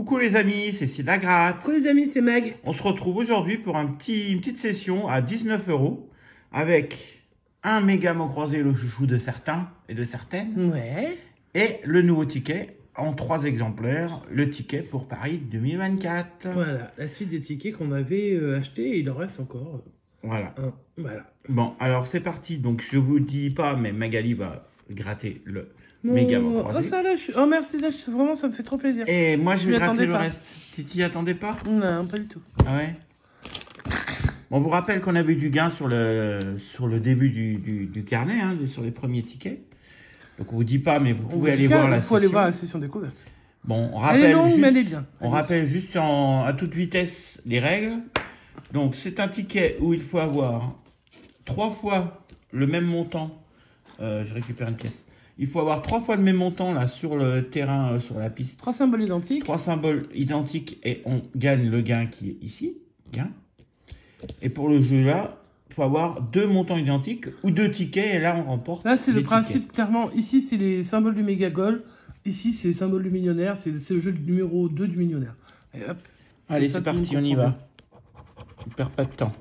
Coucou les amis, c'est la gratte. Coucou les amis, c'est Mag. On se retrouve aujourd'hui pour une petite session à 19 € avec un méga mot croisé, le chouchou de certains et de certaines. Ouais. Et le nouveau ticket en 3 exemplaires, le ticket pour Paris 2024. Voilà, la suite des tickets qu'on avait achetés et il en reste encore. Voilà. Voilà. Bon, alors c'est parti. Donc je vous dis pas, mais Magali va gratter le méga mot croisé. Oh, ça, là, oh merci, là, vraiment, ça me fait trop plaisir. Et moi je vais gratter le pas. reste. Titi, attendez pas? Non, pas du tout. Ah ouais? On vous rappelle qu'on avait eu du gain sur le début du carnet, hein, sur les premiers tickets. Donc on vous dit pas, mais vous pouvez aller voir la session. aller voir la session découverte. Bon, on Elle est rappelle longue, juste, mais elle est bien. on rappelle juste à toute vitesse les règles. Donc c'est un ticket où il faut avoir 3 fois le même montant. Je récupère une pièce. Il faut avoir 3 fois le même montant là sur le terrain, sur la piste. 3 symboles identiques. 3 symboles identiques et on gagne le gain qui est ici. Gain. Et pour le jeu là, il faut avoir 2 montants identiques ou 2 tickets et là on remporte. Là c'est le principe tickets. clairement. Ici c'est les symboles du méga goal. Ici c'est les symboles du millionnaire. C'est le jeu numéro 2 du millionnaire. Et hop. Allez c'est parti, on y va. On perd pas de temps.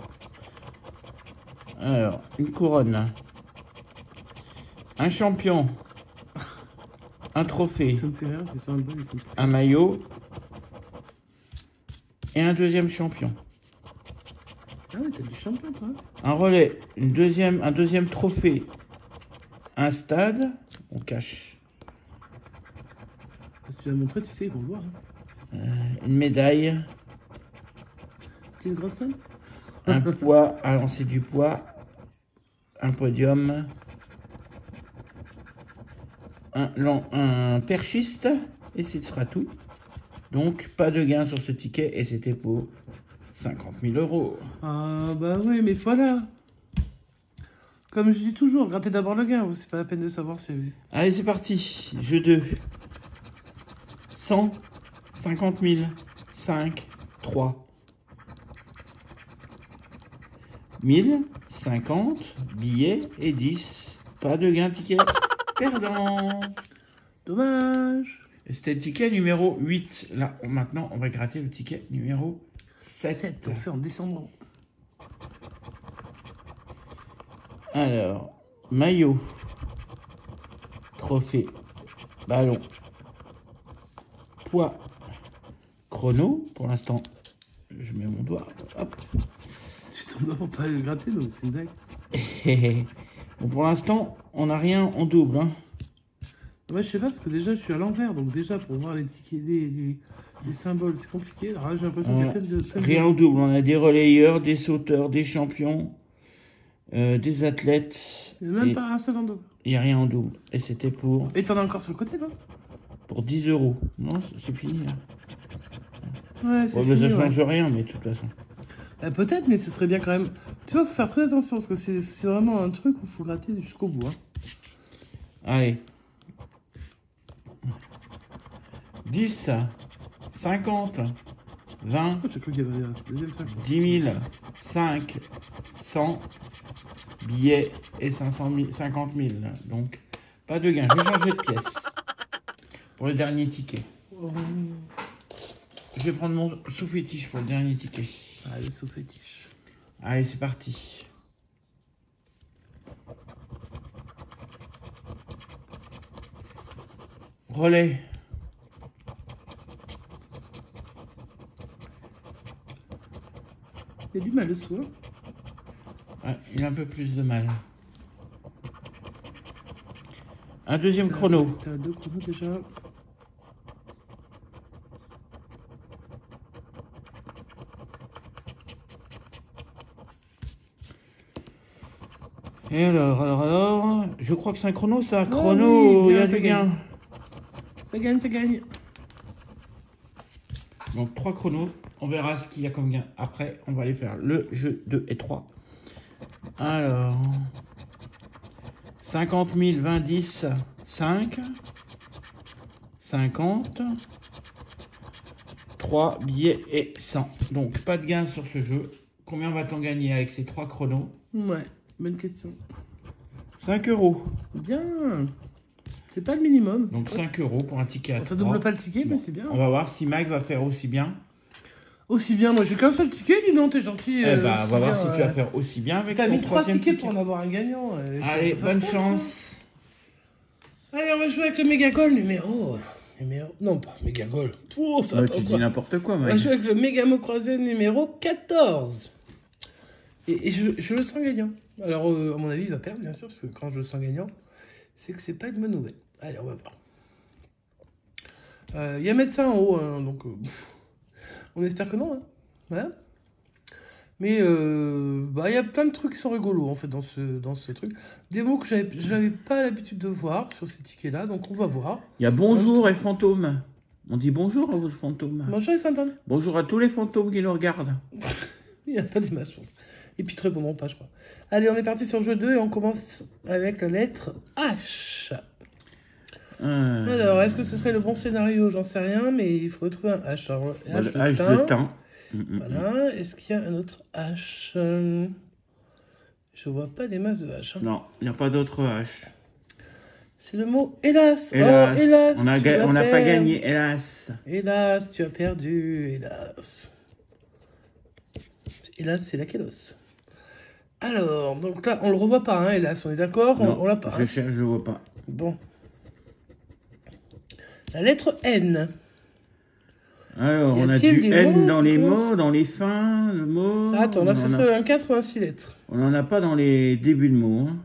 Alors, une couronne. Un champion. Un trophée. Ça me fait rire, ces symboles, ils sont... Un maillot. Et un deuxième champion. Ah ouais, t'as du champion, toi. Un relais. Un deuxième trophée. Un stade. On cache. Si tu l'as montré, tu sais, ils vont le voir. Hein. Une médaille. C'est une grosse somme. Un poids à lancer du poids. Un podium. Un perchiste. Et ce sera tout. Donc, pas de gain sur ce ticket. Et c'était pour 50 000 €. Ah bah oui, mais voilà. Comme je dis toujours, grattez d'abord le gain. C'est pas la peine de savoir si... Allez, c'est parti. Jeu 2. 100, 50 000, 5, 3. 1000, 50, billets et 10. Pas de gain ticket. Perdant. Dommage. Et c'était le ticket numéro 8. Là, maintenant, on va gratter le ticket numéro 7. On fait en descendant. Alors, maillot, trophée, ballon, poids, chrono. Pour l'instant, je mets mon doigt. Hop. Tu t'en dois pas le gratter, donc c'est une blague. Bon, pour l'instant, on n'a rien en double. Hein. Moi, je sais pas, parce que déjà, je suis à l'envers. Donc déjà, pour voir les tickets, les symboles, c'est compliqué. Alors là, j'ai l'impression qu'il y a plein de... Rien en double. On a des relayeurs, des sauteurs, des champions, des athlètes. Il n'y a même pas un seul en double. Il n'y a rien en double. Et c'était pour... Et t'en as encore sur le côté, non? Pour 10 €. Non, c'est fini, là. Ouais, c'est Bon, fini, ça change rien, mais de toute façon. Peut-être, mais ce serait bien quand même... Tu vois, faut faire très attention, parce que c'est vraiment un truc où il faut gratter jusqu'au bout. Hein. Allez. 10, 50, 20, J'ai cru qu'il y avait un deuxième sac. 10 000, 5, 100, billets et 50 000. Donc, pas de gain. Je vais changer de pièce pour le dernier ticket. Oh. Je vais prendre mon sous-fétiche pour le dernier ticket. Ah, le sous-fétiche. Allez, c'est parti. Relais. Il y a du mal le soir. Ouais, il a un peu plus de mal. Un deuxième chrono. T'as 2 chronos déjà. Et alors, je crois que c'est un chrono, ça. Chrono, oui, il y a ça du gain. Ça gagne, ça gagne. Donc 3 chronos. On verra ce qu'il y a comme gain. Après, on va aller faire le jeu 2 et 3. Alors, 50 000, 20, 10, 5, 50, 3 billets et 100. Donc, pas de gain sur ce jeu. Combien va-t-on gagner avec ces 3 chronos? Ouais, bonne question. 5 €. Bien. C'est pas le minimum. Donc 5 € pour un ticket à Bon, ça 3. double pas le ticket, Bon, mais c'est bien. On va voir si Mike va faire aussi bien. Aussi bien, moi j'ai qu'un seul ticket, dis donc, t'es gentil. Eh ben, on va voir bien, si tu vas faire aussi bien avec T'as ton mis 3 troisième tickets ticket. pour en avoir un gagnant. Allez, bonne chance. Ça. Allez, on va jouer avec le Mégagol numéro... Non, pas Mégagol. Oh, ça va pas Tu dis quoi. n'importe quoi, On va Mike. jouer avec le Mégamo croisé numéro 14. Et je le sens gagnant. Alors, à mon avis, il va perdre, bien sûr, parce que quand je le sens gagnant, c'est que c'est pas une bonne nouvelle. Allez, on va voir. Il y a médecin en haut, hein, donc on espère que non. Hein. Voilà. Mais il y a plein de trucs qui sont rigolos en fait dans ce truc. Des mots que j'avais pas l'habitude de voir sur ces tickets-là, donc on va voir. Il y a bonjour et fantôme. On dit bonjour à vos fantômes. Bonjour les fantômes. Bonjour à tous les fantômes qui nous regardent. Il n'y a pas des masses, je pense. Et puis très bon, pas, je crois. Allez, on est parti sur le jeu 2 et on commence avec la lettre H. Alors, est-ce que ce serait le bon scénario? J'en sais rien, mais il faudrait trouver un H. Alors, Le H de teint. Voilà. Est-ce qu'il y a un autre H? Je vois pas des masses de H. Hein. Non, il n'y a pas d'autre H. C'est le mot hélas. Hélas. Oh, hélas. On n'a pas gagné, hélas. Hélas, tu as perdu. Hélas. Hélas, c'est la Kélos. Alors, donc là, on le revoit pas, hein, hélas, on est d'accord? On l'a pas. Je cherche, je vois pas. Bon. La lettre N. Alors, on a du N dans les mots, dans les fins, le mot. Attends, là, ce serait un 4 ou un 6 lettres. On n'en a pas dans les débuts de mots. Hein.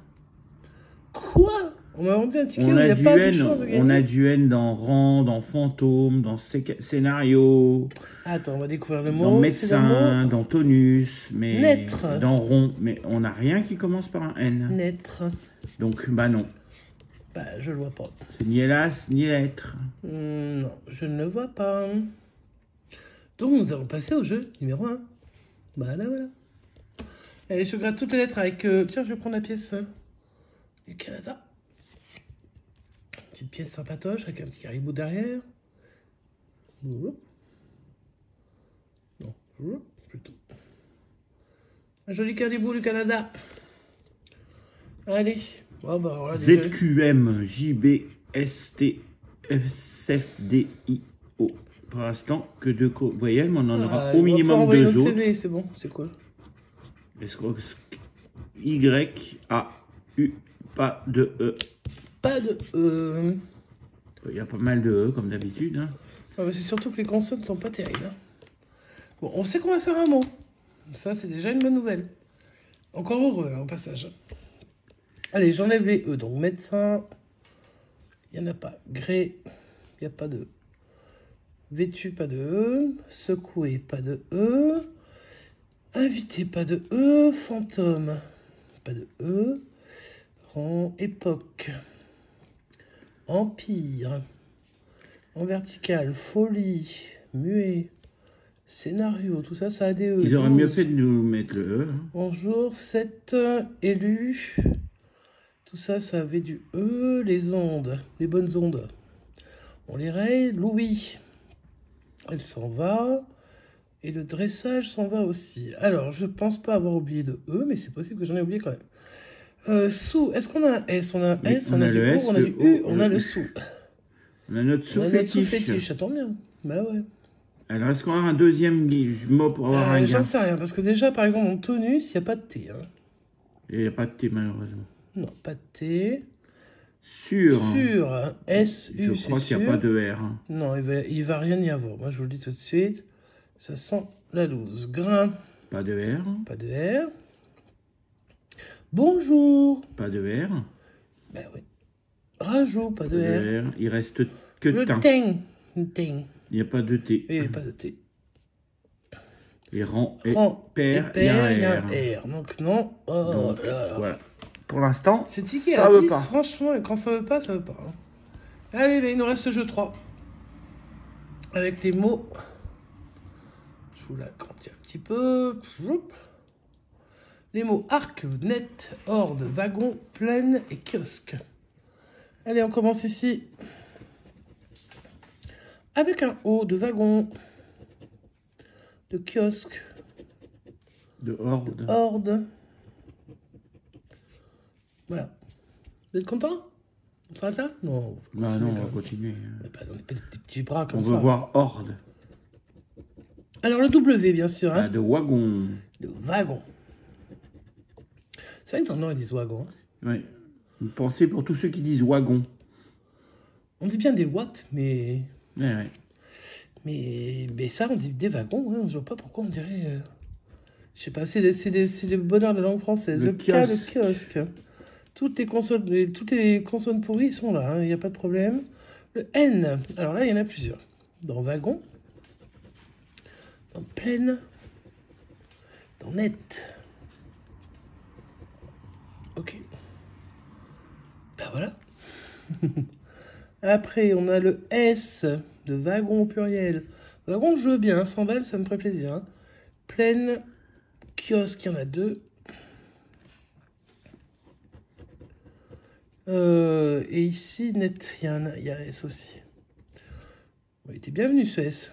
Quoi? On m'a inventé un ticket où il n'y a pas de chance de gagner. On a du N dans rang, dans fantôme, dans scénario. Attends, on va découvrir le mot. Dans médecin, dans tonus, mais Naître. dans rond. Mais on n'a rien qui commence par un N. Naître. Donc, bah non. Bah, je le vois pas. C'est ni hélas, ni lettre. Non, je ne le vois pas. Donc, nous allons passer au jeu numéro 1. Voilà, voilà. Allez, je gratte toutes les lettres avec... Tiens, je vais prendre la pièce du Canada. Petite pièce sympatoche avec un petit caribou derrière. Non, plutôt. Un joli caribou du Canada. Allez. Oh, bah, alors là, ZQM, JB, ST, FCFDIO. Pour l'instant, que deux voyelles, mais on en aura au minimum deux autres. CV, c'est bon, c'est quoi? YAU, pas de E. Pas de E. Il y a pas mal de E, comme d'habitude. Hein. Ah, c'est surtout que les consonnes sont pas terribles. Hein. Bon, on sait qu'on va faire un mot. Ça, c'est déjà une bonne nouvelle. Encore heureux, hein, au passage. Allez, j'enlève les E. Donc, médecin, il n'y en a pas. Gré, il n'y a pas de E. Vêtu, pas de E. Secoué, pas de E. Invité, pas de E. Fantôme, pas de E. Rang, époque. Empire. En vertical, folie, muet, scénario, tout ça, ça a des E. Ils auraient mieux fait de nous mettre le E. Hein. Bonjour, 7, élu. Tout ça, ça avait du E. Les ondes, les bonnes ondes. On les raye. Louis, elle s'en va. Et le dressage s'en va aussi. Alors, je pense pas avoir oublié de E, mais c'est possible que j'en ai oublié quand même. Sous, est-ce qu'on a un S? On a un S, on a du O, on a du U, on a le sous. On a notre sous-fétiche. Ça tombe bien. Bah ouais. Alors, est-ce qu'on a un deuxième mot pour avoir un gain? J'en sais rien, parce que déjà, par exemple, en tonus, il n'y a pas de T. Hein. Il n'y a pas de T, malheureusement. Non, pas de T. Sûr. Sûr, S-U, je crois qu'il n'y a pas de R. Hein. Non, il va rien y avoir. Moi, je vous le dis tout de suite. Ça sent la loose. Grain. Pas de R. Pas de R. Bonjour. Pas de R. Ben oui. Rajout, pas de R. Il reste que le teint. Ting. Il n'y a pas de T. Il n'y a pas de T. Et rang et pair, il y a un R. Donc non. Oh, donc, là, là. voilà. Pour l'instant, c'est ticket ça à veut 10, pas. franchement, quand ça veut pas, ça veut pas. Hein. Allez, ben, il nous reste jeu 3. Avec les mots. Je vous l'agrandis un petit peu. Les mots arc, net, horde, wagon, plaine et kiosque. Allez, on commence ici. Avec un O de wagon, de kiosque, de horde. De horde. Voilà. Vous êtes content? On s'arrête là? Non. Bah non, on va continuer. On pas dans des petits bras comme On ça. veut voir Horde. Alors le W, bien sûr. Hein. Ah, de wagon. De wagon. C'est vrai que dans le Nord, ils disent wagon. Hein. Oui. Une pensée pour tous ceux qui disent wagon. On dit bien des watts, mais... Ouais. Mais ça, on dit des wagons. Hein. Je vois pas pourquoi on dirait... Je sais pas, c'est des bonheurs de langue française. Le K, kiosque. le kiosque. Toutes les consonnes pourries sont là, il n'y a pas de problème. Le N, alors là, il y en a plusieurs. Dans wagon, dans pleine, dans net. Ok. Ben voilà. Après, on a le S de wagon au pluriel. Wagon, je veux bien, 100 balles, ça me ferait plaisir. Hein. Pleine, kiosque, il y en a 2. Et ici, net, il y a S aussi. Bon, il était bienvenu ce S.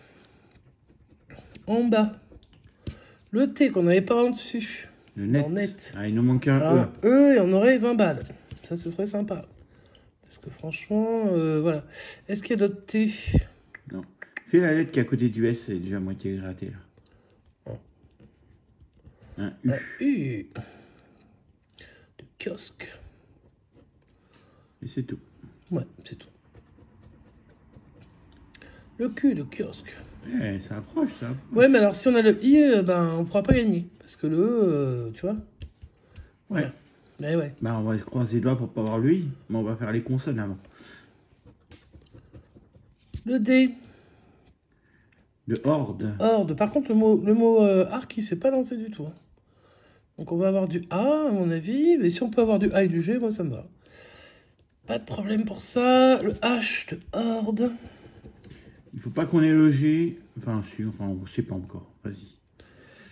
En bas, le T qu'on n'avait pas en dessus. Le net. En net. Ah, il nous manque un Alors, E, et on aurait 20 balles. Ça, ce serait sympa. Parce que franchement, voilà. Est-ce qu'il y a d'autres T? Non. Fais la lettre qui est à côté du S, c'est déjà à moitié gratté là. Oh. Un U. Un U. De kiosque. Et c'est tout. Ouais, c'est tout. Le Q de kiosque. Eh, ça approche, ça approche. Ouais, mais alors si on a le I, ben, on pourra pas gagner. Parce que le E, tu vois. Ouais. Mais ouais. Bah, on va croiser les doigts pour pas voir le I, mais on va faire les consonnes avant. Le D. De horde. Horde. Par contre, le mot arc, il s'est pas lancé du tout. Hein. Donc on va avoir du A, à mon avis. Mais si on peut avoir du A et du G, moi ça me va. Pas de problème pour ça. Le H de horde. Il faut pas qu'on ait le G. Enfin, si, enfin, on sait pas encore. Vas-y.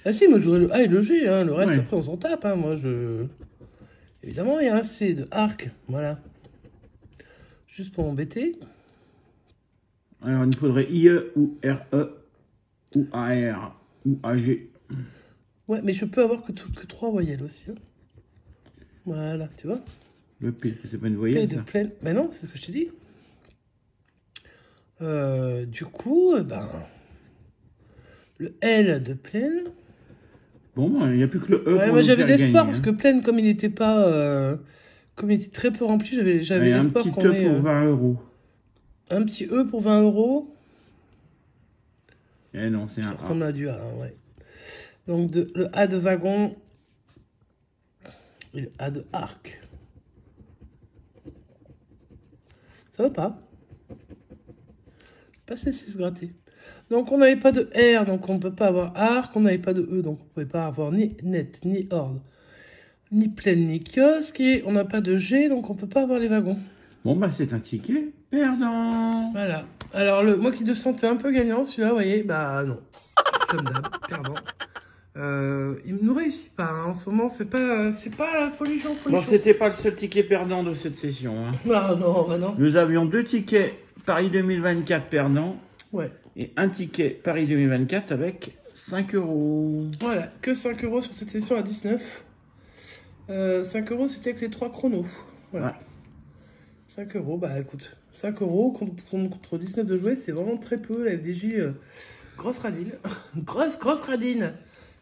Ah si, moi j'aurais le A et le G. Hein. Le reste, Ouais. après, on s'en tape. Hein. Moi, je... Évidemment, il y a un C de arc. Voilà. Juste pour m'embêter. Alors, il nous faudrait IE ou RE ou AR ou AG. Ouais, mais je peux avoir que 3 voyelles aussi. Hein. Voilà, tu vois. Le P, c'est pas une P voyelle, de ça. pleine. Mais non, c'est ce que je t'ai dit. Du coup, ben... Le L de pleine. Bon, il n'y a plus que le E Ouais, pour moi nous j'avais faire l'espoir gagner, parce hein. que pleine, comme il n'était pas. Comme il était très peu rempli, j'avais Et un l'espoir petit qu'on E ait. pour 20 euros. Un petit E pour 20 euros. Eh non, c'est Ça un A. ressemble à du A, hein, ouais. Donc le A de wagon. Et le A de arc. Ça va pas. Pas cesser se gratter. Donc on n'avait pas de R, donc on ne peut pas avoir arc. On n'avait pas de E, donc on ne pouvait pas avoir ni net, ni horde, ni pleine, ni kiosque. Et on n'a pas de G, donc on ne peut pas avoir les wagons. Bon, bah, c'est un ticket perdant. Voilà. Alors, moi qui le sentais un peu gagnant, celui-là, vous voyez, bah non. Comme d'hab, perdant. Il ne nous réussit pas. Hein. En ce moment, c'est pas la folie chaud, folie Bon, chaud. c'était pas le seul ticket perdant de cette session, hein. Ah non, bah non. Nous avions 2 tickets Paris 2024 perdants Ouais. et un ticket Paris 2024 avec 5 euros. Voilà, que 5 euros sur cette session à 19. 5 euros, c'était avec les 3 chronos. Voilà. Ouais. 5 euros, bah écoute, 5 euros contre 19 de jouer, c'est vraiment très peu. La FDJ, grosse radine. grosse radine.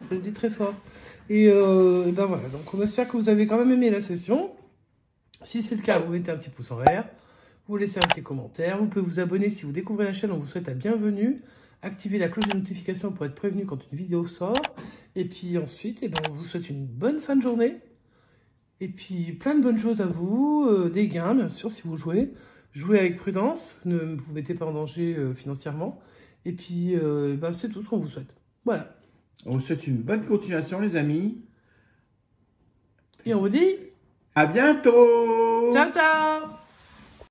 Je le dis très fort. Et ben voilà, donc on espère que vous avez quand même aimé la session. Si c'est le cas, vous mettez un petit pouce en l'air. Vous laissez un petit commentaire. Vous pouvez vous abonner si vous découvrez la chaîne. On vous souhaite la bienvenue. Activez la cloche de notification pour être prévenu quand une vidéo sort. Et puis ensuite, eh ben, on vous souhaite une bonne fin de journée. Et puis plein de bonnes choses à vous. Des gains, bien sûr, si vous jouez. Jouez avec prudence. Ne vous mettez pas en danger financièrement. Et puis, ben, c'est tout ce qu'on vous souhaite. Voilà. On vous souhaite une bonne continuation, les amis. Et on vous dit... À bientôt! Ciao, ciao!